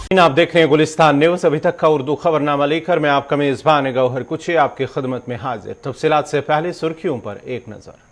आप देख रहे हैं गुलिस्तान न्यूज। अभी तक का उर्दू खबरनामा लेकर मैं आपका मेजबान गौहर कुची आपकी खिदमत में हाजिर। तफसीलात से पहले सुर्खियों पर एक नजर।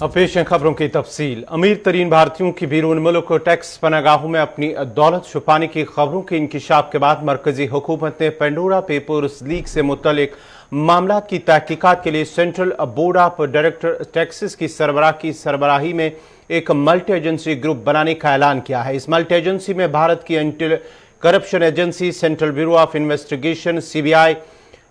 अब पेश है खबरों की तफसील। अमीर तरीन भारतीयों की बैरून मुल्क टैक्स पनागाहों में अपनी दौलत छुपाने की खबरों के इंकिशाफ के बाद मरकजी हुकूमत ने पेंडोरा पेपर्स लीक से मुतल्लिक मामला की तहकीकात के लिए central board of director taxes की सरबराही में एक मल्टी एजेंसी ग्रुप बनाने का ऐलान किया है। इस मल्टी एजेंसी में भारत की anti corruption agency, central bureau of investigation CBI,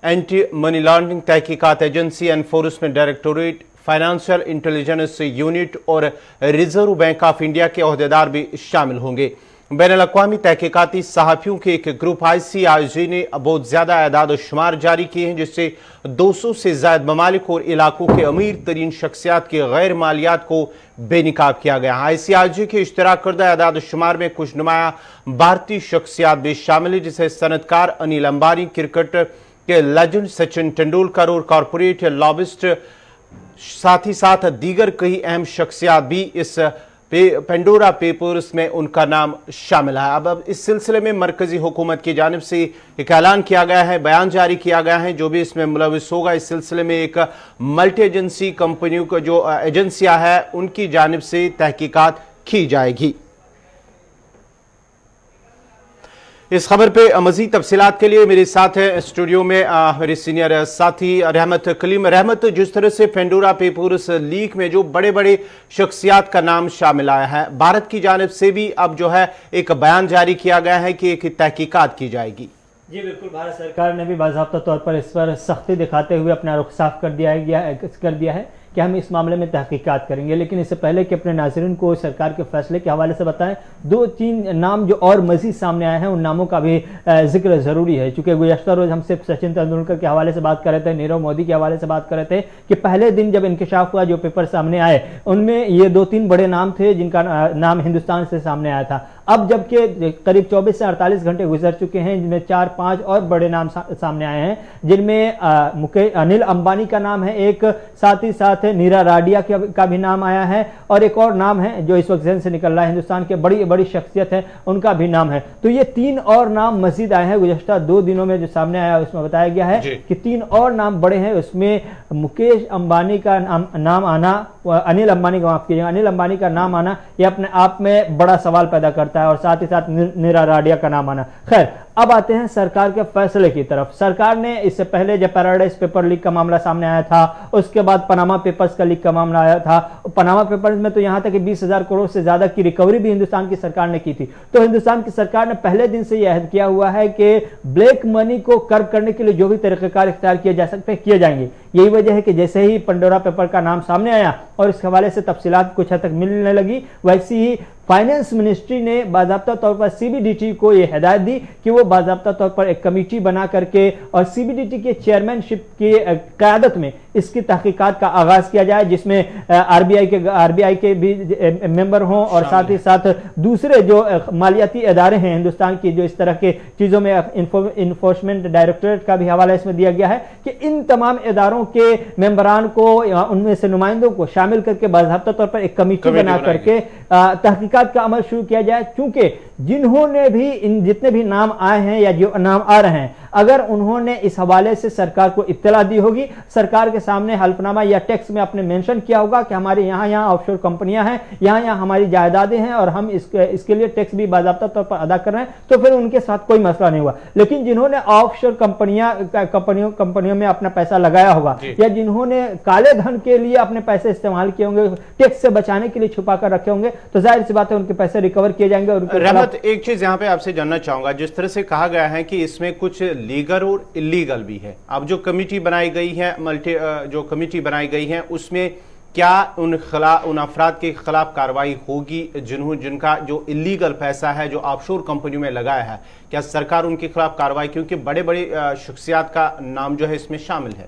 anti money laundering तहकीकात agency, enforcement directorate, financial intelligence unit और रिजर्व बैंक ऑफ इंडिया के ओहदेदार भी शामिल होंगे। बैनुल-अक़वामी तहकीकाती सहाफ़ियों के एक ग्रुप ICIJ ने बहुत ज्यादा आदाद शुमार जारी किए हैं, जिससे 200 से ज्यादा ममालिक और इलाकों के अमीर तरीन शख्सियात की गैर मालियात को बेनिकाब किया गया। ICIJ के इश्तराक करदा आदाद शुमार में कुछ नुमाया भारतीय शख्सियात भी शामिल है, जिसे सनतकार अनिल अंबानी, क्रिकेट के लेजेंड सचिन तेंदुलकर और कॉरपोरेट लॉबिस्ट साथ ही साथ दीगर कई अहम शख्सियात भी इस पेंडोरा पेपर्स में उनका नाम शामिल है। अब इस सिलसिले में मरकजी हुकूमत की जानिब से एक ऐलान किया गया है, बयान जारी किया गया है। जो भी इसमें मुलविस होगा, इस सिलसिले में एक मल्टी एजेंसी कंपनियों का जो एजेंसियां है उनकी जानिब से तहकीकात की जाएगी। इस खबर पे मजीद तफसीलात के लिए मेरे साथ है स्टूडियो में मेरे सीनियर साथी रहमत कलीम। रहमत, जिस तरह से पेंडोरा पेपर्स लीक में जो बड़े बड़े शख्सियात का नाम शामिल आया है, भारत की जानिब से भी अब जो है एक बयान जारी किया गया है कि एक तहकीकात की जाएगी। जी बिल्कुल, भारत सरकार ने भी बाज़ाब्ता तौर पर इस पर सख्ती दिखाते हुए अपना रुख साफ कर दिया है कि हम इस मामले में तहकीकात करेंगे। लेकिन इससे पहले कि अपने नाज़रीन को सरकार के फैसले के हवाले से बताएं, 2-3 नाम जो और मज़ीद सामने आए हैं उन नामों का भी जिक्र ज़रूरी है। चूँकि गुज़श्ता रोज़ हम सिर्फ सचिन तेंदुलकर के हवाले से बात कर रहे थे, नीरव मोदी के हवाले से बात कर रहे थे कि पहले दिन जब इंकशाफ हुआ, जो पेपर सामने आए उनमें ये 2-3 बड़े नाम थे जिनका नाम हिंदुस्तान से सामने आया था। अब जबकि करीब 24 से 48 घंटे गुजर चुके हैं, जिनमें 4-5 और बड़े नाम सामने आए हैं, जिनमें अनिल अंबानी का नाम है एक, साथ ही साथ नीरा राडिया का भी नाम आया है, और एक और नाम है जो इस वक्त जहन से निकल रहा है, हिंदुस्तान के बड़ी बड़ी शख्सियत है उनका भी नाम है। तो ये 3 और नाम मजीद आए हैं गुज़श्ता 2 दिनों में। जो सामने आया उसमें बताया गया है कि 3 और नाम बड़े हैं। उसमें मुकेश अंबानी का नाम आना, अनिल अंबानी का माफ कीजिएगा, अनिल अंबानी का नाम आना यह अपने आप में बड़ा सवाल पैदा करता है, और साथ ही साथ नीरा राडिया का नाम आना। खैर, अब आते हैं सरकार के फैसले की तरफ। सरकार ने इससे पहले जब पैराडाइज पेपर लीक का मामला सामने आया था, उसके बाद पनामा पेपर्स का लीक का मामला आया था। पनामा पेपर्स में तो यहां तक कि 20,000 करोड़ से ज्यादा की रिकवरी भी हिंदुस्तान की सरकार ने की थी। तो हिंदुस्तान की सरकार ने पहले दिन से यह अहद किया हुआ है कि ब्लैक मनी को कर्व करने के लिए जो भी तरीकेकार इख्तियार किए जा सकते हैं किए जाएंगे। यही वजह है कि जैसे ही पेंडोरा पेपर का नाम सामने आया और इस हवाले से तफसीलात कुछ हद तक मिलने लगी, वैसे ही फाइनेंस मिनिस्ट्री ने बाज़ाब्ता तौर पर CBDT को यह हिदायत दी कि वो बाज़ाब्ता तौर पर एक कमेटी बना करके और CBDT के चेयरमैनशिप की क़यादत में इसकी तहकीकात का आगाज किया जाए, जिसमें RBI के भी मेंबर हों और साथ ही साथ दूसरे जो मालियाती इदारे हैं हिंदुस्तान की जो इस तरह के चीज़ों में इन्फोर्समेंट डायरेक्टरेट का भी हवाला इसमें दिया गया है कि इन तमाम इदारों के मेंबरान को, उनमें से नुमाइंदों को शामिल करके बाज़ाब्ता तौर पर एक कमेटी बना करके तहकीकात का अमल शुरू किया जाए। चूंकि जिन्होंने भी इन जितने भी नाम आए हैं या जो नाम आ रहे हैं, अगर उन्होंने इस हवाले से सरकार को इत्तला दी होगी, सरकार के सामने हल्फनामा या टैक्स में आपने मेंशन किया होगा कि हमारे यहाँ ऑफशोर कंपनियां हैं, यहाँ हमारी जायदादें हैं और हम इसके लिए टैक्स भी बाज़ाब्ता तौर पर अदा कर रहे हैं, तो फिर उनके साथ कोई मसला नहीं हुआ। लेकिन जिन्होंने ऑफशोर कंपनियों में अपना पैसा लगाया होगा या जिन्होंने काले धन के लिए अपने पैसे इस्तेमाल किए होंगे, टैक्स से बचाने के लिए छुपा कर रखे होंगे, तो जाहिर सी बात है उनके पैसे रिकवर किए जाएंगे। और रहमत, एक चीज यहाँ पे आपसे जानना चाहूंगा, जिस तरह से कहा गया है कि इसमें कुछ लीगल और इलीगल भी है, अब जो कमेटी बनाई गई है, जो कमेटी बनाई गई है, उसमें क्या उन अफराद के खिलाफ कार्रवाई होगी जिनका जो इलीगल पैसा है जो ऑफशोर कंपनियों में लगाया है? क्या सरकार उनके खिलाफ कार्रवाई, क्योंकि बड़े बड़े शख्सियात का नाम जो है इसमें शामिल है?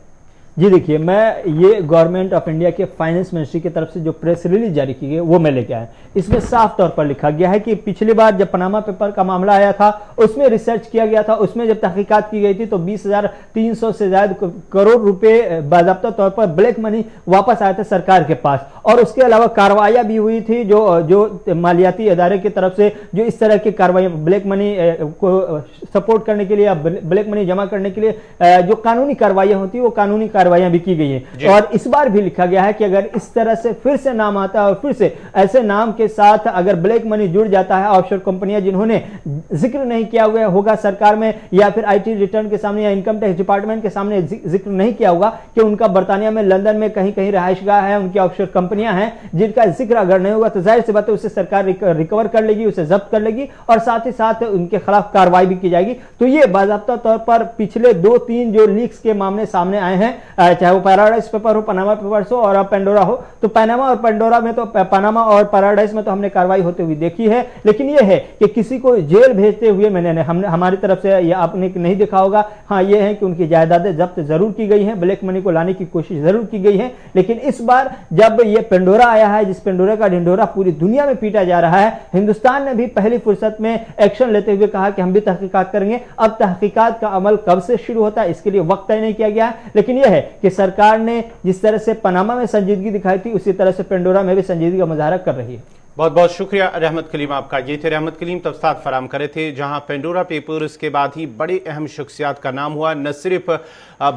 जी देखिए, मैं ये गवर्नमेंट ऑफ इंडिया के फाइनेंस मिनिस्ट्री की तरफ से जो प्रेस रिलीज जारी की गई वो मैं लेके आया। इसमें साफ तौर पर लिखा गया है कि पिछली बार जब पनामा पेपर का मामला आया था उसमें रिसर्च किया गया था, उसमें जब तहकीकात की गई थी तो 20,300 से ज्यादा करोड़ रुपए बाज़ाब्ता तौर पर ब्लैक मनी वापस आए थे सरकार के पास। और उसके अलावा कार्रवाइयां भी हुई थी जो मालियाती इदारे की तरफ से जो इस तरह की कार्रवाई ब्लैक मनी को सपोर्ट करने के लिए या ब्लैक मनी जमा करने के लिए जो कानूनी कार्रवाइयां होती है वो कानूनी कार्रवाइयां भी की गई हैं। और इस बार भी लिखा गया है कि अगर इस तरह से फिर से नाम आता है और फिर से ऐसे नाम के साथ अगर ब्लैक मनी जुड़ जाता है, ऑफशोर कंपनियां जिन्होंने जिक्र नहीं किया हुआ होगा सरकार में या फिर आईटी रिटर्न के सामने या इनकम टैक्स डिपार्टमेंट के सामने जिक्र नहीं किया होगा कि उनका बर्तानिया में, लंदन में कहीं कहीं रहायशगाह है, उनकी ऑफशोर कंपनियां हैं, जिनका जिक्र अगर नहीं होगा तो जाहिर सी बात है उसे सरकार रिकवर कर लेगी, उसे जब्त कर लेगी और साथ ही साथ उनके खिलाफ कार्रवाई भी की जाएगी। तो ये बाज़ाब्ता तौर पर पिछले 2-3 जो लीक्स के मामले सामने आए हैं, चाहे वो पैराडाइज पेपर हो, पनामा पेपर्स हो और अब पेंडोरा हो, तो पनामा और पेंडोरा में तो पनामा और पैराडाइज में तो हमने कार्रवाई होते हुए देखी है। लेकिन यह है कि किसी को जेल भेजते हुए हमने हमारी तरफ से या आपने नहीं देखा होगा। हाँ, यह है कि उनकी जायदादें जब्त जरूर की गई हैं, ब्लैक मनी को लाने की कोशिश जरूर की गई है। लेकिन इस बार जब यह पेंडोरा आया है, जिस पेंडोरा का ढिंढोरा पूरी दुनिया में पीटा जा रहा है, हिंदुस्तान ने भी पहली फुर्सत में एक्शन लेते हुए कहा कि हम भी तहकीकात करेंगे। अब तहकीकात का अमल कब से शुरू होता है इसके लिए वक्त तय नहीं किया गया है, लेकिन यह है कि सरकार ने जिस तरह से पनामा में संजीदगी दिखाई थी उसी तरह से पेंडोरा में भी संजीदगी का मुजाहरा कर रही है। बहुत बहुत शुक्रिया रहमत कलीम आपका। ये थे रहमत कलीम तफसीलात फराम करे थे, जहां पेंडोरा पेपर्स के बाद ही बड़े अहम शख्सियात का नाम हुआ। न सिर्फ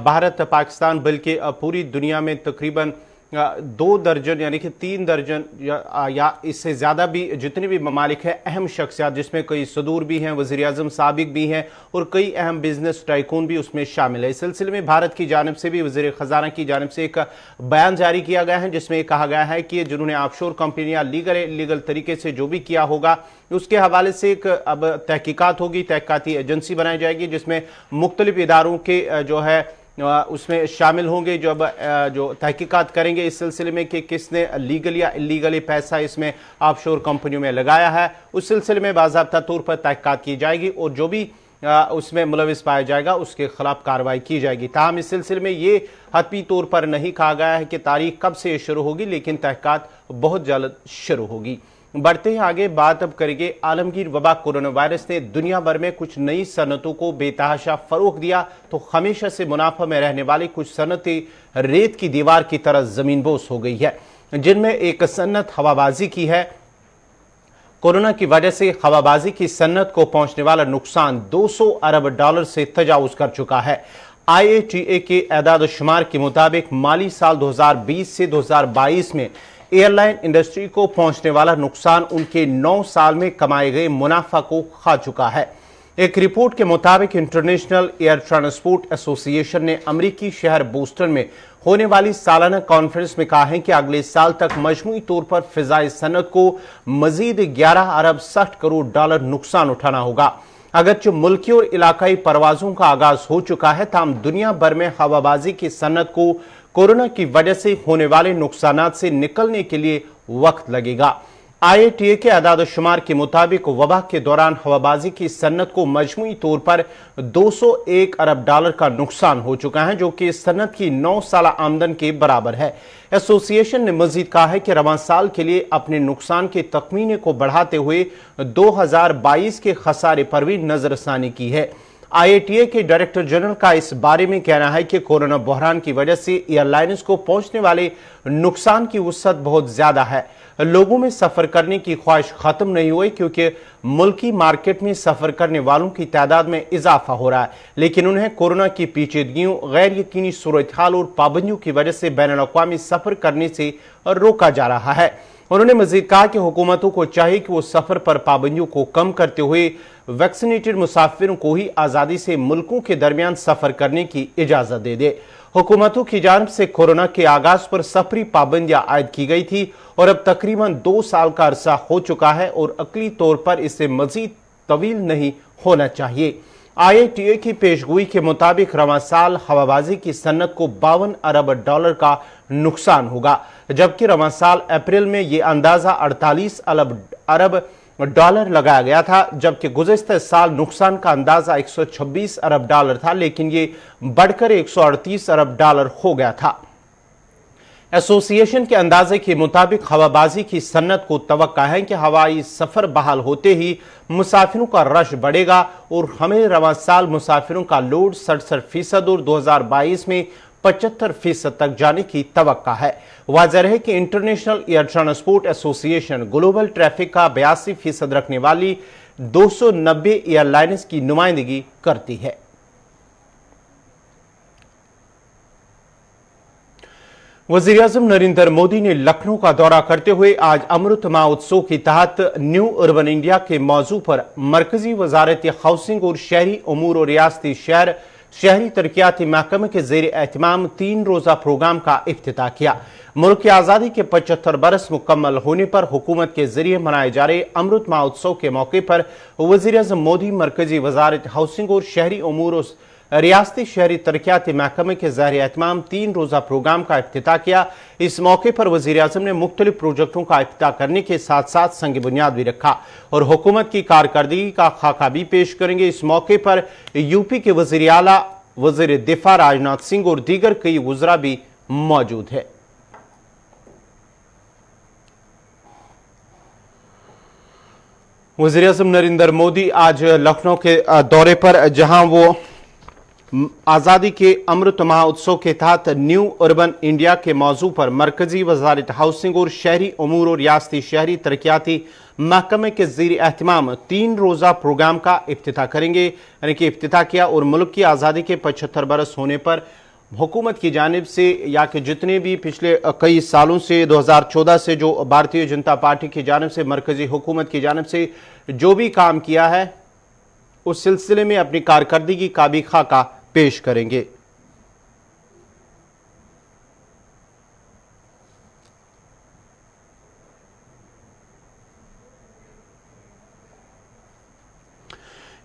भारत पाकिस्तान बल्कि पूरी दुनिया में तकरीबन 2 दर्जन यानी कि 3 दर्जन या इससे ज़्यादा भी जितने भी ममालिक हैं अहम शख्सियात, जिसमें कई सदूर भी हैं, वज़ीर आज़म साबिक भी हैं और कई अहम बिजनेस टाइकून भी उसमें शामिल है। इस सिलसिले में भारत की जानिब से भी वज़ीर ख़जाना की जानिब से एक बयान जारी किया गया है, जिसमें कहा गया है कि जिन्होंने ऑफशोर कंपनियां लीगल तरीके से जो भी किया होगा उसके हवाले से एक अब तहकीकात होगी, तहकीकाती एजेंसी बनाई जाएगी जिसमें मुख्तलिफ इदारों के जो है उसमें शामिल होंगे जो तहकीकात करेंगे इस सिलसिले में कि किसने लीगल या इलीगली पैसा इसमें ऑफशोर कंपनियों में लगाया है। उस सिलसिले में बाज़ाब्ता तौर पर तहकीकात की जाएगी और जो भी उसमें मुलविस पाया जाएगा उसके खिलाफ कार्रवाई की जाएगी। ताहम इस सिलसिले में ये हतमी तौर पर नहीं कहा गया है कि तारीख कब से शुरू होगी, लेकिन तहकीकात बहुत जल्द शुरू होगी। बढ़ते हैं आगे, बात अब करेंगे आलमगीर वबा कोरोना वायरस ने दुनिया भर में कुछ नई सनतों को बेतहाशा फरोग दिया तो हमेशा से मुनाफा में रहने वाली कुछ सनतें रेत की दीवार की तरह जमीनबोस हो गई है, जिनमें एक सन्नत हवाबाजी की है। कोरोना की वजह से हवाबाजी की सन्नत को पहुंचने वाला नुकसान $200 अरब से तजावुज कर चुका है। IATA के एदाद शुमार के मुताबिक माली साल 2020 से 2022 में एयरलाइन इंडस्ट्री को पहुंचने वाला नुकसान उनके 9 साल में कमाए गए मुनाफा को खा चुका है। एक रिपोर्ट के मुताबिक इंटरनेशनल एयर ट्रांसपोर्ट एसोसिएशन ने अमेरिकी शहर बोस्टन में होने वाली सालाना कॉन्फ्रेंस में कहा है कि अगले साल तक मजमूई तौर पर फिजाई सनत को मजीद $11 अरब 60 करोड़ नुकसान उठाना होगा। अगरचे मुल्की और इलाकाई परवाजों का आगाज हो चुका है, ताहम दुनिया भर में हवाबाजी की सनत को कोरोना की वजह से होने वाले नुकसानात से निकलने के लिए वक्त लगेगा। IATA के आदाद शुमार के मुताबिक वबा के दौरान हवाबाजी की सन्नत को मजमूई तौर पर $201 अरब का नुकसान हो चुका है, जो कि इस सन्नत की 9 साल आमदन के बराबर है। एसोसिएशन ने मजीद कहा है कि रवां साल के लिए अपने नुकसान के तखमीने को बढ़ाते हुए 2022 के खसारे पर भी नजरसानी की है। IATA के डायरेक्टर जनरल का इस बारे में कहना है कि कोरोना बहरान की वजह से एयरलाइंस को पहुंचने वाले नुकसान की वसअत बहुत ज्यादा है। लोगों में सफर करने की ख्वाहिश खत्म नहीं हुई क्योंकि मुल्की मार्केट में सफर करने वालों की तादाद में इजाफा हो रहा है, लेकिन उन्हें कोरोना की पेचीदगियों, गैर यकीनी सूरत हाल और पाबंदियों की वजह से बैनुल-अक़वामी सफर करने से रोका जा रहा है। उन्होंने मजीद कहा कि हुकूमतों को चाहिए कि वो सफर पर पाबंदियों को कम करते हुए वैक्सीनेटेड मुसाफिरों को ही आज़ादी से मुल्कों के दरमियान सफर करने की इजाजत दे दे। हुकूमतों की जानिब से कोरोना के आगाज पर सफरी पाबंदियां आयद की गई थी और अब तकरीबन 2 साल का अरसा हो चुका है और अकली तौर पर इससे मजीद तवील नहीं होना चाहिए। IATA की पेशगोई के मुताबिक रवां साल हवाबाजी की सन्नत को $52 अरब का नुकसान होगा, जबकि रवां साल अप्रैल में यह अंदाजा $48 अरब लगाया गया था, जबकि गुज़िश्ता साल नुकसान का अंदाजा $126 अरब था, लेकिन ये बढ़कर $138 अरब हो गया था। एसोसिएशन के अंदाजे के मुताबिक हवाबाजी की सन्नत को तवक्का है कि हवाई सफर बहाल होते ही मुसाफिरों का रश बढ़ेगा और हमें रवां साल मुसाफिरों का लोड 67% और 2022 में 75% तक जाने की तवक्का है। वाज़ेह है कि international air transport association global traffic का 82% रखने वाली 290 एयरलाइंस की नुमाइंदगी करती है। वज़ीर-ए-आज़म नरेंद्र मोदी ने लखनऊ का दौरा करते हुए आज अमृत महोत्सव के तहत न्यू अर्बन इंडिया के मौजू पर मरकजी वजारत हाउसिंग और शहरी उमूर और रियासती शहरी तरक्याती महकमे के ज़ेर एहतमाम 3 रोज़ा प्रोग्राम का इफ्तिताह किया। मुल्क की आज़ादी के 75 बरस मुकम्मल होने पर हुकूमत के जरिए मनाए जा रहे अमृत महोत्सव के मौके पर वज़ीर-ए-आज़म मोदी मरकजी वजारत हाउसिंग और शहरी उमूर और रियासती शहरी तरक्याती महकमे के ज़ेर एहतमाम 3 रोज़ा प्रोग्राम का इफ्तिताह किया। इस मौके पर वज़ीर-ए-आज़म ने मुख्तलिफ प्रोजेक्टों का इफ्तिताह करने के साथ साथ संग बुनियाद भी रखा और हुकूमत की कारकर्दगी का खाका भी पेश करेंगे। इस मौके पर यूपी के वज़ीर आला, वज़ीर दिफा राजनाथ सिंह और दीगर कई वज़रा भी मौजूद है। वज़ीर-ए-आज़म नरेंद्र मोदी आज लखनऊ के दौरे पर, जहां वो आज़ादी के अमृत महोत्सव के तहत न्यू अर्बन इंडिया के मौजू पर मरकजी वजारत हाउसिंग और शहरी उमूर और रियासती शहरी तरक्याती महकमे के ज़ेर एहतमाम 3 रोज़ा प्रोग्राम का इफ्तिताह करेंगे, यानी कि इफ्तिताह किया। और मुल्क की आज़ादी के 75 बरस होने पर हुकूमत की जानिब से या कि जितने भी पिछले कई सालों से 2014 से जो भारतीय जनता पार्टी की जानिब से मरकजी हुकूमत की जानिब से जो भी काम किया है उस सिलसिले में अपनी कारकर्दगी का भी खाका पेश करेंगे।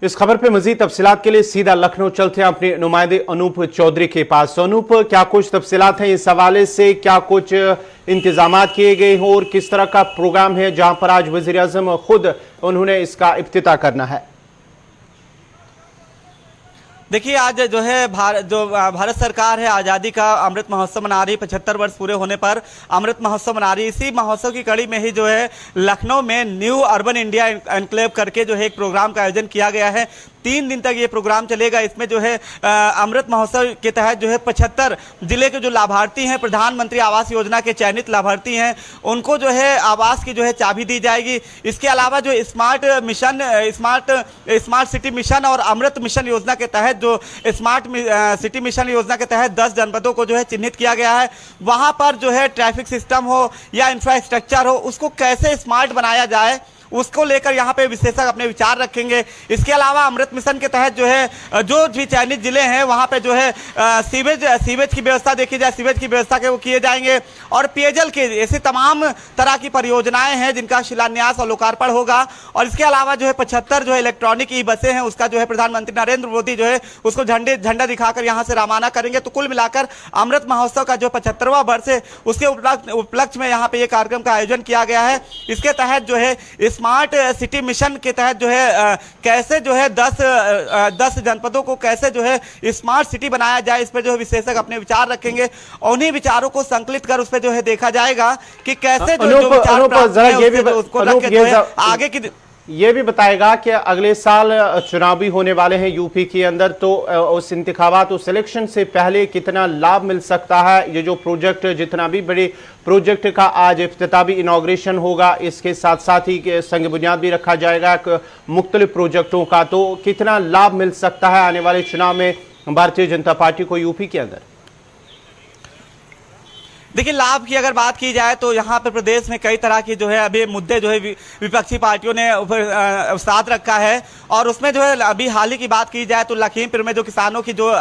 इस खबर पे मजीद तफसीलात के लिए सीधा लखनऊ चलते हैं अपने नुमाइंदे अनूप चौधरी के पास। अनूप, क्या कुछ तफसीलात हैं इस हवाले से, क्या कुछ इंतजाम किए गए हों और किस तरह का प्रोग्राम है जहां पर आज वज़ीर-ए-आज़म खुद उन्होंने इसका इफ्तिताह करना है? देखिए, आज जो है भारत सरकार है आज़ादी का अमृत महोत्सव मना रही, 75 वर्ष पूरे होने पर अमृत महोत्सव मना रही। इसी महोत्सव की कड़ी में ही जो है लखनऊ में न्यू अर्बन इंडिया एनक्लेव करके जो है एक प्रोग्राम का आयोजन किया गया है। 3 दिन तक ये प्रोग्राम चलेगा। इसमें जो है अमृत महोत्सव के तहत जो है 75 जिले के जो लाभार्थी हैं, प्रधानमंत्री आवास योजना के चयनित लाभार्थी हैं, उनको जो है आवास की जो है चाबी दी जाएगी। इसके अलावा जो स्मार्ट सिटी मिशन और अमृत मिशन योजना के तहत जो स्मार्ट सिटी मिशन योजना के तहत 10 जनपदों को जो है चिन्हित किया गया है। वहां पर जो है ट्रैफिक सिस्टम हो या इंफ्रास्ट्रक्चर हो, उसको कैसे स्मार्ट बनाया जाए उसको लेकर यहाँ पे विशेषज्ञ अपने विचार रखेंगे। इसके अलावा अमृत मिशन के तहत जो है जो भी चयनित जिले हैं वहाँ पे जो है सीवेज की व्यवस्था देखी जाए, सीवेज की व्यवस्था के वो किए जाएंगे और पेयजल के ऐसे तमाम तरह की परियोजनाएं हैं जिनका शिलान्यास और लोकार्पण होगा। और इसके अलावा जो है 75 जो है इलेक्ट्रॉनिक ई बसें हैं, उसका जो है प्रधानमंत्री नरेंद्र मोदी जो है उसको झंडा दिखाकर यहाँ से रवाना करेंगे। तो कुल मिलाकर अमृत महोत्सव का जो 75वां वर्ष है उसके उपलक्ष्य में यहाँ पे ये कार्यक्रम का आयोजन किया गया है। इसके तहत जो है स्मार्ट सिटी मिशन के तहत जो है कैसे जो है 10 जनपदों को कैसे जो है स्मार्ट सिटी बनाया जाए, इस पर जो है विशेषज्ञ अपने विचार रखेंगे और उन्हीं विचारों को संकलित कर उस पर जो है देखा जाएगा कि कैसे जो विचार प्राप्त है उसको रख के जो है आगे की ये भी बताएगा कि अगले साल चुनाव भी होने वाले हैं यूपी के अंदर, तो उस इंतखाबात उस इलेक्शन से पहले कितना लाभ मिल सकता है। ये जो प्रोजेक्ट, जितना भी बड़े प्रोजेक्ट का आज इफ्तितामी इनॉग्रेशन होगा, इसके साथ साथ ही संग बुनियाद भी रखा जाएगा मुख्तलिफ प्रोजेक्टों का, तो कितना लाभ मिल सकता है आने वाले चुनाव में भारतीय जनता पार्टी को यूपी के अंदर। देखिए, लाभ की अगर बात की जाए तो यहाँ पे प्रदेश में कई तरह की जो है अभी मुद्दे जो है विपक्षी पार्टियों ने साथ रखा है, और उसमें जो है अभी हाल ही की बात की जाए तो लखीमपुर में जो किसानों की जो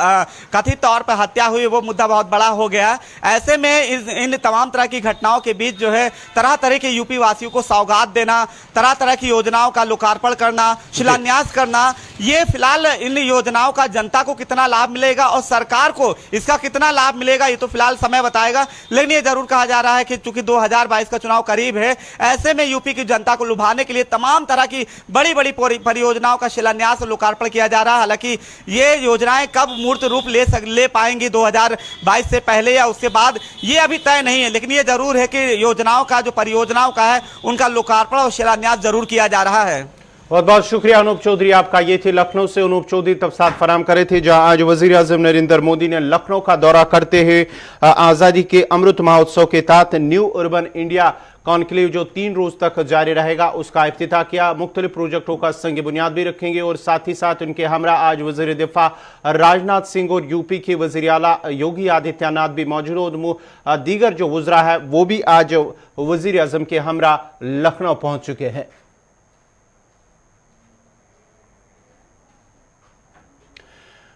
कथित तौर पर हत्या हुई, वो मुद्दा बहुत बड़ा हो गया। ऐसे में इन तमाम तरह की घटनाओं के बीच जो है तरह तरह के यूपी वासियों को सौगात देना, तरह तरह की योजनाओं का लोकार्पण करना, शिलान्यास करना, ये फिलहाल इन योजनाओं का जनता को कितना लाभ मिलेगा और सरकार को इसका कितना लाभ मिलेगा, ये तो फिलहाल समय बताएगा। लेकिन ये जरूर कहा जा रहा है कि चूंकि 2022 का चुनाव करीब है, ऐसे में यूपी की जनता को लुभाने के लिए तमाम तरह की बड़ी बड़ी परियोजनाओं का शिलान्यास और लोकार्पण किया जा रहा है। हालांकि ये योजनाएं कब मूर्त रूप ले पाएंगी 2022 से पहले या उसके बाद, ये अभी तय नहीं है। लेकिन ये जरूर है कि योजनाओं का, जो परियोजनाओं का है, उनका लोकार्पण और शिलान्यास जरूर किया जा रहा है। बहुत बहुत शुक्रिया अनूप चौधरी आपका। ये थे लखनऊ से अनूप चौधरी तफसात फराम करे थे, जहां आज वजीर आजम नरेंद्र मोदी ने लखनऊ का दौरा करते हुए आजादी के अमृत महोत्सव के तहत न्यू अर्बन इंडिया कॉन्क्लेव जो 3 रोज तक जारी रहेगा, उसका इफ्तिताह किया। मुख्तलिफ प्रोजेक्टों का संग बुनियाद भी रखेंगे, और साथ ही साथ उनके हमरा आज वजीर दिफा राजनाथ सिंह और यूपी के वजीर आला योगी आदित्यनाथ भी मौजूद, दीगर जो वज़रा है वो भी आज वजीर आजम के हमरा लखनऊ पहुंच चुके हैं।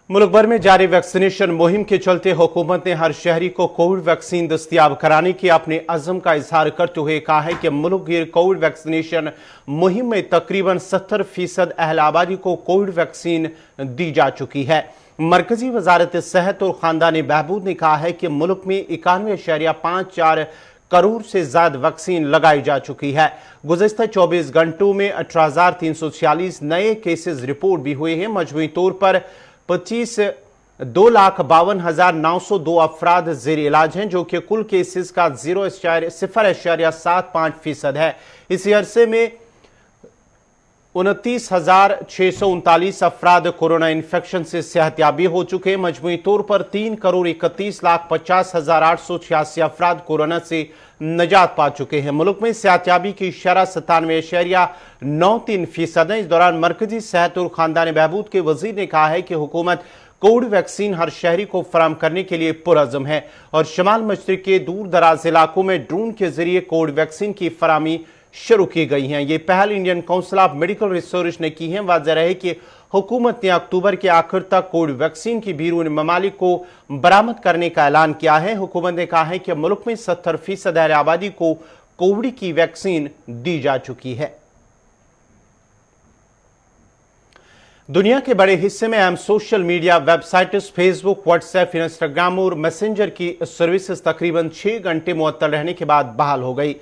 मुल्क भर में जारी वैक्सीनेशन मुहिम के चलते हुकूमत ने हर शहरी को कोविड वैक्सीन दस्तयाब कराने के अपने अज़म का इजहार करते हुए कहा है कि मुल्क भर कोविड वैक्सीनेशन मुहिम में तकरीबन 70% अहल आबादी को कोविड वैक्सीन दी जा चुकी है। मरकजी वजारत सेहत और खानदानी बहबूद ने कहा है कि मुल्क में 91.54 करोड़ से ज्यादा वैक्सीन लगाई जा चुकी है। गुज़िश्ता 24 घंटों में 18,346 नए केसेस रिपोर्ट भी हुए हैं। मजमूई तौर पर 2,52,902 अफराद जेर इलाज हैं, जो कि कुल केसेस का 0.75% है। इसी अरसे में 29,639 अफराद कोरोना इन्फेक्शन से सेहतयाबी हो चुके हैं। मजमूई तौर पर 3,31,50,886 अफराद कोरोना से निजात पा चुके हैं। मुल्क में सेहतयाबी की शरह 97.93% है। इस दौरान मरकजी सेहत और खानदानी बहबूद के वजीर ने कहा है कि हुकूमत कोविड वैक्सीन हर शहरी को फराम करने के लिए पुरअज़म है, और शमाल मशरिक के दूर दराज इलाकों में ड्रोन के जरिए कोविड वैक्सीन की फरामी शुरू की गई हैं। ये पहल Indian council of medical research ने की है। वाज़ेह है कि हुकूमत ने अक्टूबर के आखिर तक कोविड वैक्सीन की बैरून ममालिक को बरामद करने का ऐलान किया है। हुकूमत ने कहा है कि मुल्क में 70% अहल आबादी को कोविड की वैक्सीन दी जा चुकी है। दुनिया के बड़े हिस्से में अहम social media websites Facebook, WhatsApp, Instagram और मैसेंजर की सर्विसेज तकरीबन 6 घंटे मुअत्तल रहने के बाद बहाल हो गई।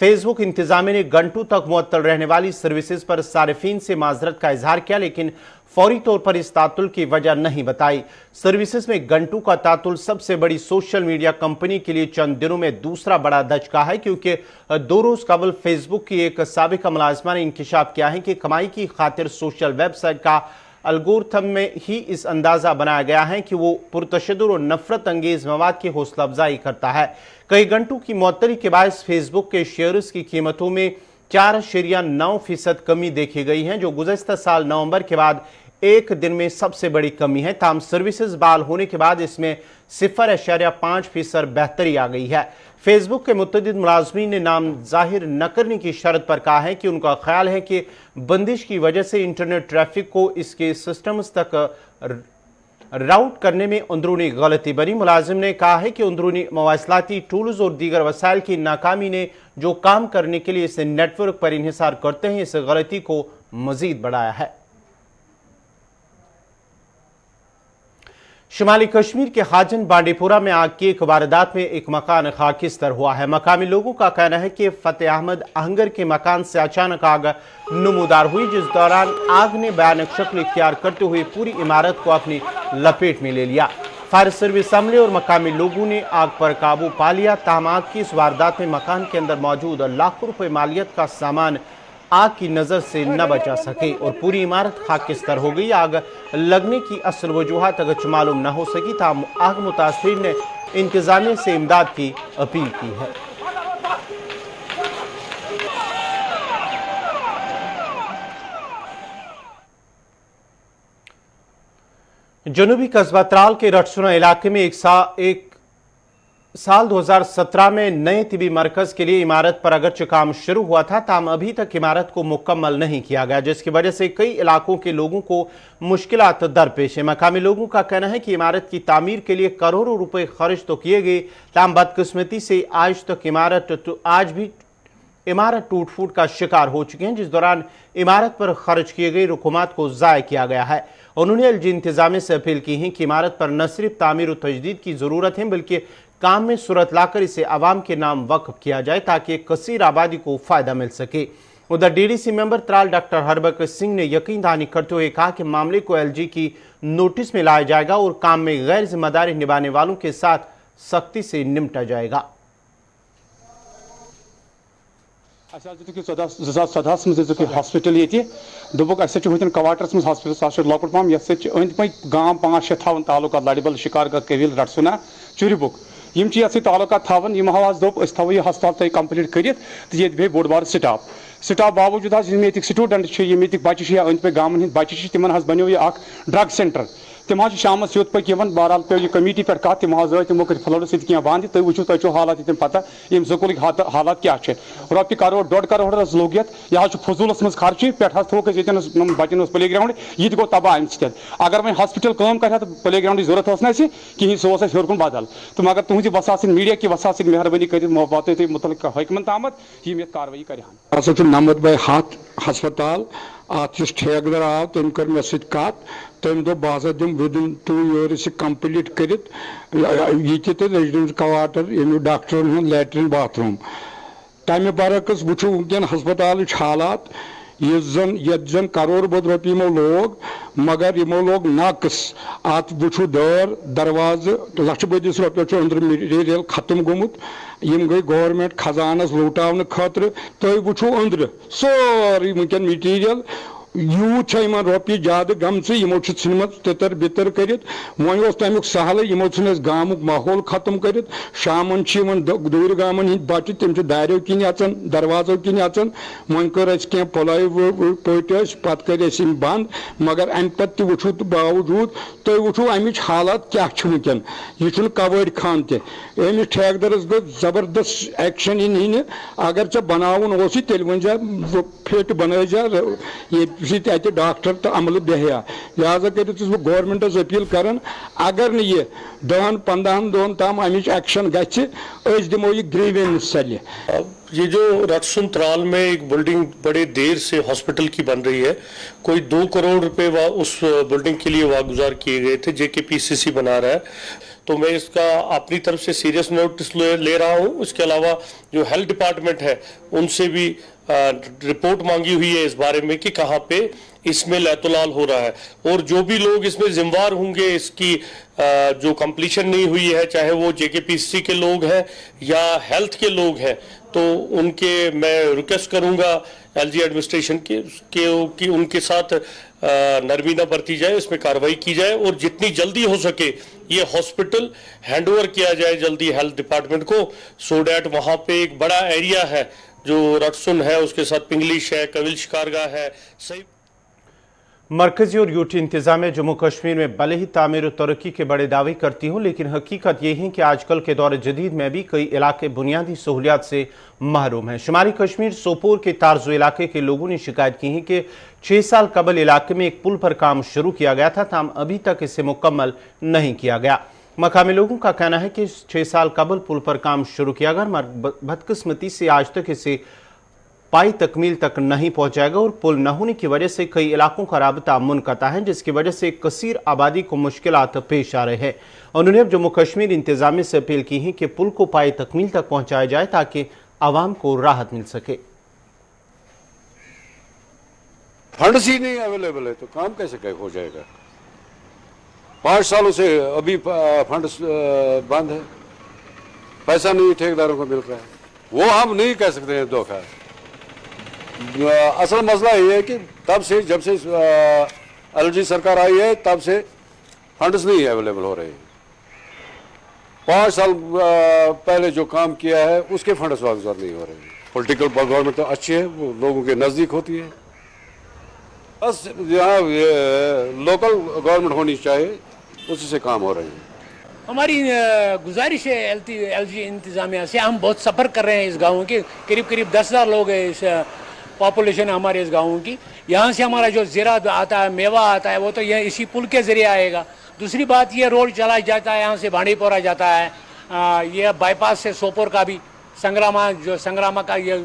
फेसबुक इंतजामिया ने घंटों तक मुअत्तल रहने वाली सर्विसेज पर सारिफीन से माजरत का इजहार किया, लेकिन फौरी तौर पर इस तातुल की वजह नहीं बताई। सर्विसेज में घंटों का तातुल सबसे बड़ी सोशल मीडिया कंपनी के लिए चंद दिनों में दूसरा बड़ा धचका है, क्योंकि 2 रोज कबल फेसबुक की एक साबिका मुलाजिमा ने इंकिशाफ किया है कि कमाई की खातिर सोशल वेबसाइट का अलगोरिथम में ही इस अंदाजा बनाया गया है कि वो पुरतशद्दुद और नफरत अंगेज मवाद की हौसला अफजाई करता है। कई घंटों की मुअत्तली के बायस फेसबुक के शेयर्स की कीमतों में 4.9% कमी देखी गई है, जो गुज़श्ता साल नवंबर के बाद एक दिन में सबसे बड़ी कमी है। ताम सर्विसेज बहाल होने के बाद इसमें 0.5% बेहतरी आ गई है। फेसबुक के मुतअद्दिद मुलाजमीन ने नाम जाहिर न करने की शर्त पर कहा है कि उनका ख्याल है कि बंदिश की वजह से इंटरनेट ट्रैफिक को इसके सिस्टम्स तक राउट करने में अंदरूनी गलती बनी। मुलाजिम ने कहा है कि अंदरूनी मवासलाती टूल्स और दीगर वसाइल की नाकामी ने जो काम करने के लिए इसे नेटवर्क पर इन्हिसार करते हैं, इस गलती को मजीद बढ़ाया है। शुमाली कश्मीर के हाजन बांडीपुरा में आग की एक वारदात में एक मकान खाकिस्तर हुआ है। मकामी लोगों का कहना है कि फतेह अहमद आहंगर के मकान से अचानक आग नमूदार हुई, जिस दौरान आग ने भयानक शक्ल इख्तियार करते हुए पूरी इमारत को अपनी लपेट में ले लिया। फायर सर्विस अमले और मकामी लोगों ने आग पर काबू पा लिया। ताहम आग की इस वारदात में मकान के अंदर मौजूद लाखों रुपए मालियत का सामान आग की नजर से न बचा सके और पूरी इमारत खाकिस्तान हो गई। आग लगने की असल वजूहत अगर मालूम न हो सकी ताहम आग मुतासरीन ने इंतजामिया से इमदाद की अपील की है। जनूबी कस्बा त्राल के रटसुना इलाके में एक साल 2017 में नए तिबी मरकज के लिए इमारत पर अगरचे काम शुरू हुआ था ताहम अभी तक इमारत को मुकम्मल नहीं किया गया, जिसकी वजह से कई इलाकों के लोगों को मुश्किलात दरपेश है। मकामी लोगों का कहना है कि इमारत की तामीर के लिए करोड़ों रुपए खर्च तो किए गए, ताहम बदकिस्मती से आज तक इमारत टूट फूट का शिकार हो चुके हैं, जिस दौरान इमारत पर खर्च किए गए रकूमात को ज़ाय किया गया है। उन्होंने एलजी इंतजामिया से अपील की है कि इमारत पर न सिर्फ तामीर और तजदीद की ज़रूरत है बल्कि काम में सूरत लाकर इसे आवाम के नाम वक्फ किया जाए ताकि कसीर आबादी को फ़ायदा मिल सके। उधर DDC member Tral doctor Harbakar Singh ने यकीन दहानी करते हुए कहा कि मामले को एलजी की नोटिस में लाया जाएगा और काम में गैर जिम्मेदारी निभाने वालों के साथ सख्ती से निपटा जाएगा। 2014 मज हॉस्पिटल ये दोक होतन क्वार्टरस मज हॉस्पिटल लकुट पम ये अंद पे गांव 5-6 थावन तालुका लड़बल शिकारगा कविल रटसुना चुरबुक यम तालुका थावन यम आज दोप थो यह हस्पताल तक कंप्लीट कर ये बे बोड़ बार स्टाफ बावजूद ये स्टूडेंट ये बच्चे या अंद पे गाँव हंद बच्चे तिमन बनो यह ड्रग सेंटर तम शाम योत पे बहरहाल पे कमेटी पे कत तम तमो कर फ्लड सह बंद तुम वो तुम हालात तम पता यम स्कूल हालात क्या रोपये करोड़ 1.5 करोड़ लोग यह फजूलस मज खर्च पे थोक बचन प्ले ग्राउंड यह गो तबाह अम सत अगर वह हॉस्पिटल काम कर तो प्ले ग्राउंड जरूरत कहें सह होर बदल तो मगर तुज वसा मीडिया की वसा मेहरबानी कर वात मुतल हकमन तम यम कार्रवाई कर नमद बाय हाथ हस्पताल अत ठेकेदार आव तम कर मे सत तम दो बह दिम विदिन 2 years कंप्लीट कर रेजिडेंस क्वार्टर यम डॉक्टर लैट्रिन बाथरूम तमें बरक्स वो वनकन हस्पताल हालात ये करोड़ बद रुपये यमो लोग मगर यमो लोग नाकस अत वो दर दरवाज लक्ष बदिस रुपये अंदर मटीरियल खत्म गोमुत यम गई गवर्नमेंट खजानस लुटावन खतर तुम वो अंदर सोरी वनकन मटीरियल यूथ रुपये ज्यादा गम यमो तितर बितर कर वो तमुक सहल यमो गामुक माहौल खत्म कर शामन दूर गामन हंद बच्चे तम दारों किन अचन दरवाजों किन अचन वो कर कह प्लाई पट पत कर बंद मगर अम पे वो बावजूद तुम वो अमिच हालात क्या वनकन यह कवड़ खान तमिस ठेकेदारस गो जबरदस्त एक्शन इन अगर चे बनावन तेल वन जा फिट बन जा डॉक्टर तो अमल बेहया लिहाजा कर गवर्नमेंटस अपील कर अगर ये 10-15 दोन तम अमिच एक्शन गि दिमो यह ग्रीवेंस चल। ये जो रटसुन त्राल में एक बिल्डिंग बड़े देर से हॉस्पिटल की बन रही है, कोई 2 करोड़ रुपए उस बिल्डिंग के लिए वागुजार किए गए थे, JKPCC बना रहा है, तो मैं इसका अपनी तरफ से सीरियस नोटिस ले रहा हूँ। इसके अलावा जो हेल्थ डिपार्टमेंट है उनसे भी रिपोर्ट मांगी हुई है इस बारे में कि कहाँ पे इसमें लैतुलाल हो रहा है और जो भी लोग इसमें जिम्मेवार होंगे, इसकी जो कंप्लीशन नहीं हुई है, चाहे वो JKPCC के लोग हैं या हेल्थ के लोग हैं, तो उनके मैं रिक्वेस्ट करूंगा LG एडमिनिस्ट्रेशन कि उनके साथ नरमी न बरती जाए, इसमें कार्रवाई की जाए और जितनी जल्दी हो सके ये हॉस्पिटल हैंडओवर किया जाए जल्दी हेल्थ डिपार्टमेंट को, सो डैट वहाँ पे एक बड़ा एरिया है जो रटसुन है, उसके साथ पिंगलिश है, कविल शिकारगाह है, सही। मरकजी और यूटी इंतजामिया जम्मू कश्मीर में भले ही तामीर और तरक्की के बड़े दावे करती हूँ, लेकिन हकीकत यह है कि आजकल के दौर जदीद में भी कई इलाके बुनियादी सहूलियात से महरूम हैं। शुमाली कश्मीर सोपोर के तारजो इलाके के लोगों ने शिकायत की है कि 6 साल कबल इलाके में एक पुल पर काम शुरू किया गया था, ताहम अभी तक इसे मुकम्मल नहीं किया गया। मकामी लोगों का कहना है कि 6 साल कबल पुल पर काम शुरू किया गया, बदकिस्मती से आज तक इसे पाई तकमील तक नहीं पहुंचाएगा और पुल न होने की वजह से कई इलाकों का राबता मुनक़ता है, जिसकी वजह से कसीर आबादी को मुश्किलात पेश आ रहे हैं। उन्होंने अब जम्मू कश्मीर इंतजामिया से अपील की है कि पुल को पाई तकमील तक पहुंचाया जाए ताकि आवाम को राहत मिल सके। फंड्स ही नहीं अवेलेबल है तो काम कैसे हो जाएगा? 5 सालों से अभी फंड्स बंद है, पैसा नहीं ठेकेदारों को मिल रहा है, वो हम नहीं कह सकते हैं धोखा। असल मसला ये है कि तब से जब से एलजी सरकार आई है तब से फंड्स नहीं अवेलेबल हो रहे हैं। 5 साल पहले जो काम किया है उसके फंड्स वागुजार नहीं हो रहे हैं। पॉलिटिकल गवर्नमेंट तो अच्छी है, वो लोगों के नज़दीक होती है, बस यहाँ लोकल गवर्नमेंट होनी चाहिए, उसी से काम हो रहे हैं। हमारी गुजारिश है एलजी इंतज़ामिया से, हम बहुत सफ़र कर रहे हैं इस गाँव के, करीब करीब 10,000 लोग हैं इस पॉपुलेशन है हमारे इस गाँव की। यहाँ से हमारा जो ज़ीरा आता है, मेवा आता है, वो तो यह इसी पुल के ज़रिए आएगा। दूसरी बात ये रोड चला जाता है यहाँ से बांडीपोरा जाता है, ये बाईपास से सोपोर का भी संग्रामा का ये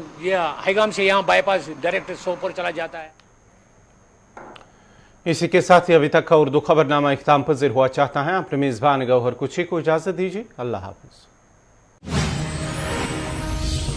हैगाम से यहाँ बाईपास डायरेक्ट सोपोर चला जाता है। इसी के साथ ही अभी तक का उर्दू खबरनामा इख्तिताम पज़ीर हुआ चाहता है। अपने मेज़बान गौहर कुची को इजाज़त दीजिए। अल्लाह हाफ़िज़।